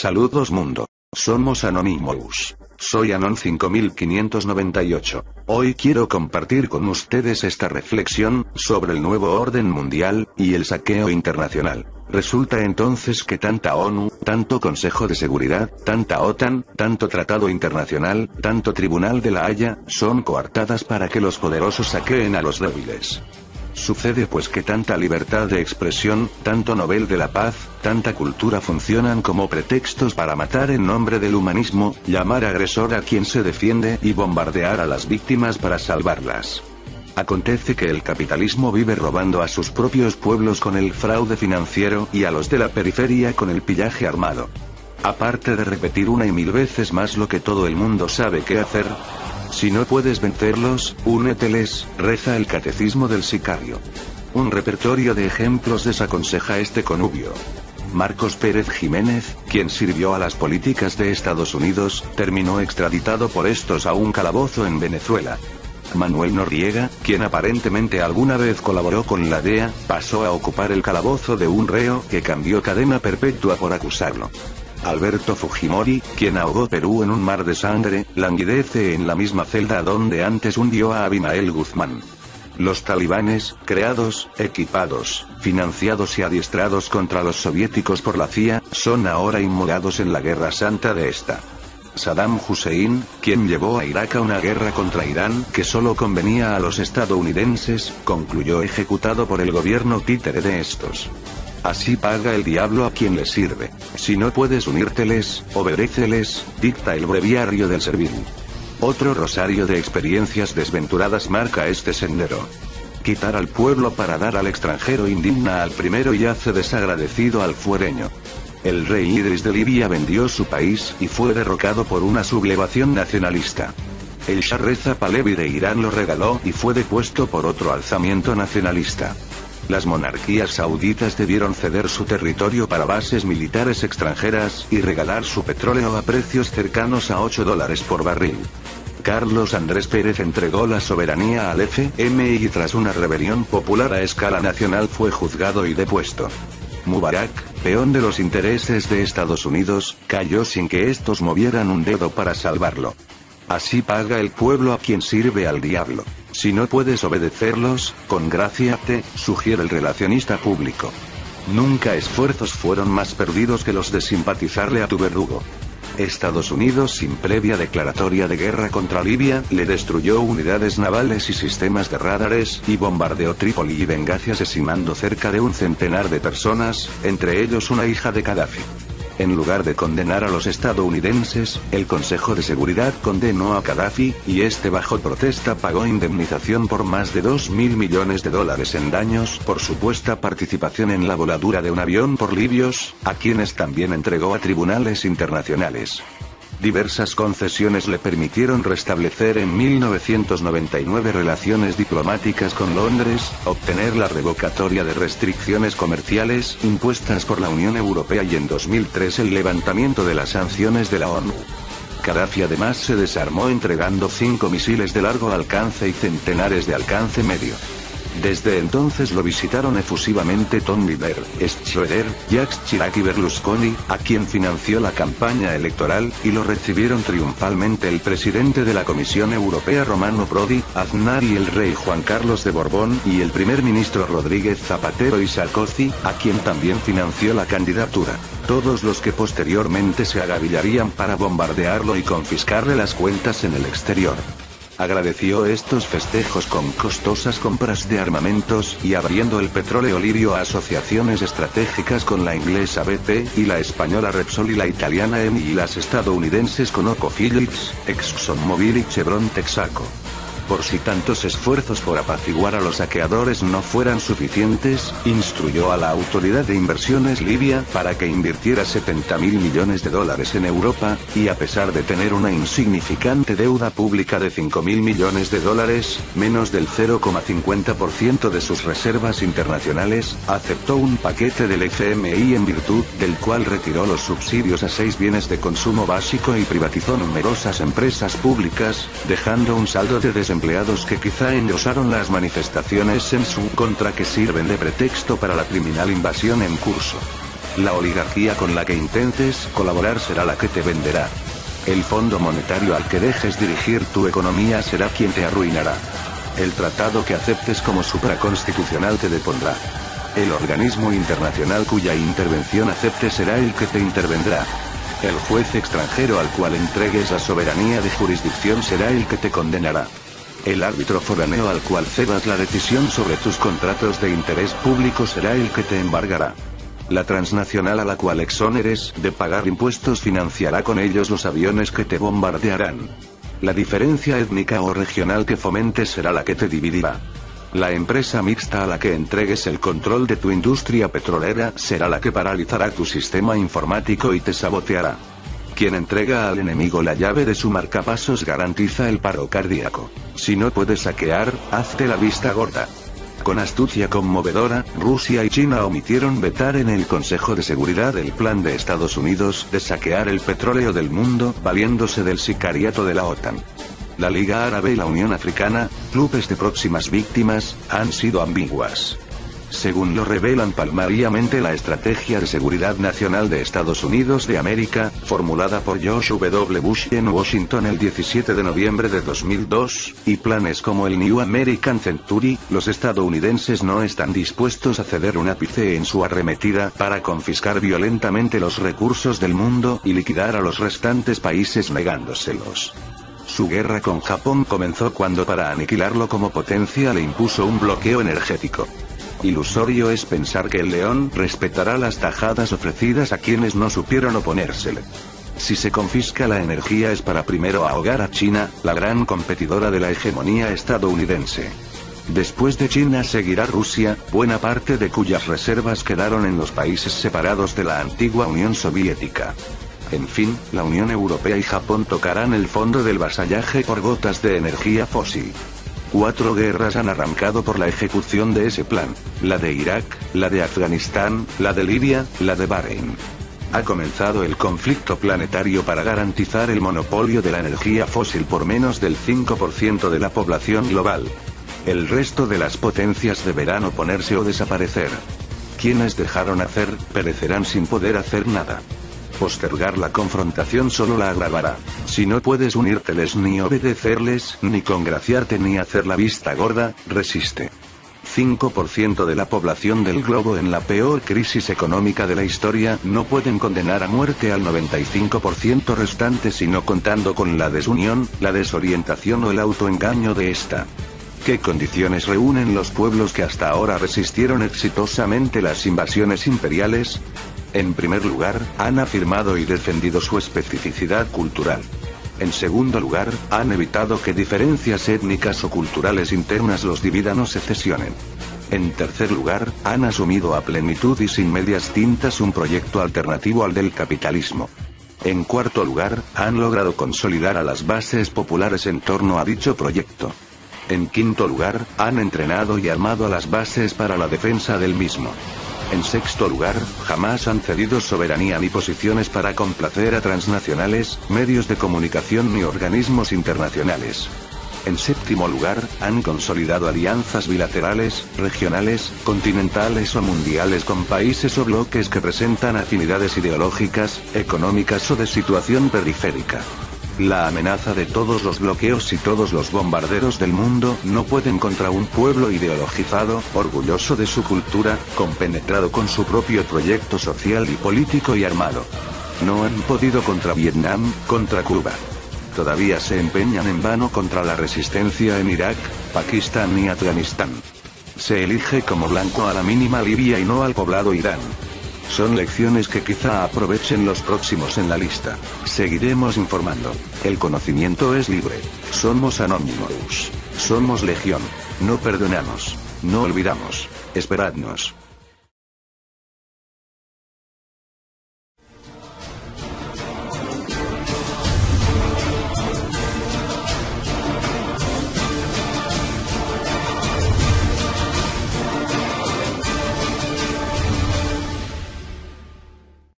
Saludos mundo. Somos Anonymous. Soy Anon 5598. Hoy quiero compartir con ustedes esta reflexión sobre el nuevo orden mundial y el saqueo internacional. Resulta entonces que tanta ONU, tanto Consejo de Seguridad, tanta OTAN, tanto Tratado Internacional, tanto Tribunal de la Haya, son coartadas para que los poderosos saqueen a los débiles. Sucede pues que tanta libertad de expresión, tanto Nobel de la Paz, tanta cultura funcionan como pretextos para matar en nombre del humanismo, llamar agresor a quien se defiende y bombardear a las víctimas para salvarlas. Acontece que el capitalismo vive robando a sus propios pueblos con el fraude financiero y a los de la periferia con el pillaje armado. Aparte de repetir una y mil veces más lo que todo el mundo sabe qué hacer. Si no puedes vencerlos, úneteles, reza el catecismo del sicario. Un repertorio de ejemplos desaconseja este connubio. Marcos Pérez Jiménez, quien sirvió a las políticas de Estados Unidos, terminó extraditado por estos a un calabozo en Venezuela. Manuel Noriega, quien aparentemente alguna vez colaboró con la DEA, pasó a ocupar el calabozo de un reo que cambió cadena perpetua por acusarlo. Alberto Fujimori, quien ahogó Perú en un mar de sangre, languidece en la misma celda donde antes hundió a Abimael Guzmán. Los talibanes, creados, equipados, financiados y adiestrados contra los soviéticos por la CIA, son ahora inmolados en la guerra santa de esta. Saddam Hussein, quien llevó a Irak a una guerra contra Irán que solo convenía a los estadounidenses, concluyó ejecutado por el gobierno títere de estos. Así paga el diablo a quien le sirve. Si no puedes unírteles, obedéceles, dicta el breviario del servil. Otro rosario de experiencias desventuradas marca este sendero. Quitar al pueblo para dar al extranjero indigna al primero y hace desagradecido al fuereño. El rey Idris de Libia vendió su país y fue derrocado por una sublevación nacionalista. El Shah Reza Pahlavi de Irán lo regaló y fue depuesto por otro alzamiento nacionalista. Las monarquías sauditas debieron ceder su territorio para bases militares extranjeras y regalar su petróleo a precios cercanos a $8 por barril. Carlos Andrés Pérez entregó la soberanía al FMI y tras una rebelión popular a escala nacional fue juzgado y depuesto. Mubarak, peón de los intereses de Estados Unidos, cayó sin que estos movieran un dedo para salvarlo. Así paga el pueblo a quien sirve al diablo. Si no puedes obedecerlos, congráciate, sugiere el relacionista público. Nunca esfuerzos fueron más perdidos que los de simpatizarle a tu verdugo. Estados Unidos, sin previa declaratoria de guerra contra Libia, le destruyó unidades navales y sistemas de radares, y bombardeó Trípoli y Benghazi asesinando cerca de un centenar de personas, entre ellos una hija de Gaddafi. En lugar de condenar a los estadounidenses, el Consejo de Seguridad condenó a Gaddafi, y este bajo protesta pagó indemnización por más de $2.000 millones en daños por supuesta participación en la voladura de un avión por libios, a quienes también entregó a tribunales internacionales. Diversas concesiones le permitieron restablecer en 1999 relaciones diplomáticas con Londres, obtener la revocatoria de restricciones comerciales impuestas por la Unión Europea y en 2003 el levantamiento de las sanciones de la ONU. Gaddafi además se desarmó entregando 5 misiles de largo alcance y centenares de alcance medio. Desde entonces lo visitaron efusivamente Tony Blair, Schroeder, Jacques Chirac y Berlusconi, a quien financió la campaña electoral, y lo recibieron triunfalmente el presidente de la Comisión Europea Romano Prodi, Aznar y el rey Juan Carlos de Borbón y el primer ministro Rodríguez Zapatero y Sarkozy, a quien también financió la candidatura. Todos los que posteriormente se agavillarían para bombardearlo y confiscarle las cuentas en el exterior. Agradeció estos festejos con costosas compras de armamentos y abriendo el petróleo libio a asociaciones estratégicas con la inglesa BP y la española Repsol y la italiana Eni y las estadounidenses ConocoPhillips, ExxonMobil y Chevron Texaco. Por si tantos esfuerzos por apaciguar a los saqueadores no fueran suficientes, instruyó a la Autoridad de Inversiones Libia para que invirtiera $70.000 millones en Europa, y a pesar de tener una insignificante deuda pública de $5.000 millones, menos del 0,50% de sus reservas internacionales, aceptó un paquete del FMI en virtud del cual retiró los subsidios a 6 bienes de consumo básico y privatizó numerosas empresas públicas, dejando un saldo de desempleados que quizá endosaron las manifestaciones en su contra que sirven de pretexto para la criminal invasión en curso. La oligarquía con la que intentes colaborar será la que te venderá. El Fondo Monetario al que dejes dirigir tu economía será quien te arruinará. El tratado que aceptes como supraconstitucional te depondrá. El organismo internacional cuya intervención aceptes será el que te intervendrá. El juez extranjero al cual entregues la soberanía de jurisdicción será el que te condenará. El árbitro foráneo al cual cedas la decisión sobre tus contratos de interés público será el que te embargará. La transnacional a la cual exoneres de pagar impuestos financiará con ellos los aviones que te bombardearán. La diferencia étnica o regional que fomentes será la que te dividirá. La empresa mixta a la que entregues el control de tu industria petrolera será la que paralizará tu sistema informático y te saboteará. Quien entrega al enemigo la llave de su marcapasos garantiza el paro cardíaco. Si no puedes saquear, hazte la vista gorda. Con astucia conmovedora, Rusia y China omitieron vetar en el Consejo de Seguridad el plan de Estados Unidos de saquear el petróleo del mundo, valiéndose del sicariato de la OTAN. La Liga Árabe y la Unión Africana, clubes de próximas víctimas, han sido ambiguas. Según lo revelan palmariamente la Estrategia de Seguridad Nacional de Estados Unidos de América, formulada por George W. Bush en Washington el 17 de noviembre de 2002, y planes como el New American Century, los estadounidenses no están dispuestos a ceder un ápice en su arremetida para confiscar violentamente los recursos del mundo y liquidar a los restantes países negándoselos. Su guerra con Japón comenzó cuando para aniquilarlo como potencia le impuso un bloqueo energético. Ilusorio es pensar que el león respetará las tajadas ofrecidas a quienes no supieron oponérsele. Si se confisca la energía es para primero ahogar a China, la gran competidora de la hegemonía estadounidense. Después de China seguirá Rusia, buena parte de cuyas reservas quedaron en los países separados de la antigua Unión Soviética. En fin, la Unión Europea y Japón tocarán el fondo del vasallaje por gotas de energía fósil. 4 guerras han arrancado por la ejecución de ese plan: la de Irak, la de Afganistán, la de Libia, la de Bahrein. Ha comenzado el conflicto planetario para garantizar el monopolio de la energía fósil por menos del 5% de la población global. El resto de las potencias deberán oponerse o desaparecer. Quienes dejaron hacer, perecerán sin poder hacer nada. Postergar la confrontación solo la agravará. Si no puedes unírteles ni obedecerles, ni congraciarte ni hacer la vista gorda, resiste. 5% de la población del globo en la peor crisis económica de la historia no pueden condenar a muerte al 95% restante sino contando con la desunión, la desorientación o el autoengaño de esta. ¿Qué condiciones reúnen los pueblos que hasta ahora resistieron exitosamente las invasiones imperiales? En primer lugar, han afirmado y defendido su especificidad cultural. En segundo lugar, han evitado que diferencias étnicas o culturales internas los dividan o secesionen. En tercer lugar, han asumido a plenitud y sin medias tintas un proyecto alternativo al del capitalismo. En cuarto lugar, han logrado consolidar a las bases populares en torno a dicho proyecto. En quinto lugar, han entrenado y armado a las bases para la defensa del mismo. En sexto lugar, jamás han cedido soberanía ni posiciones para complacer a transnacionales, medios de comunicación ni organismos internacionales. En séptimo lugar, han consolidado alianzas bilaterales, regionales, continentales o mundiales con países o bloques que presentan afinidades ideológicas, económicas o de situación periférica. La amenaza de todos los bloqueos y todos los bombarderos del mundo no pueden contra un pueblo ideologizado, orgulloso de su cultura, compenetrado con su propio proyecto social y político y armado. No han podido contra Vietnam, contra Cuba. Todavía se empeñan en vano contra la resistencia en Irak, Pakistán y Afganistán. Se elige como blanco a la mínima Libia y no al poblado Irán. Son lecciones que quizá aprovechen los próximos en la lista. Seguiremos informando. El conocimiento es libre. Somos Anonymous. Somos Legión. No perdonamos. No olvidamos. Esperadnos.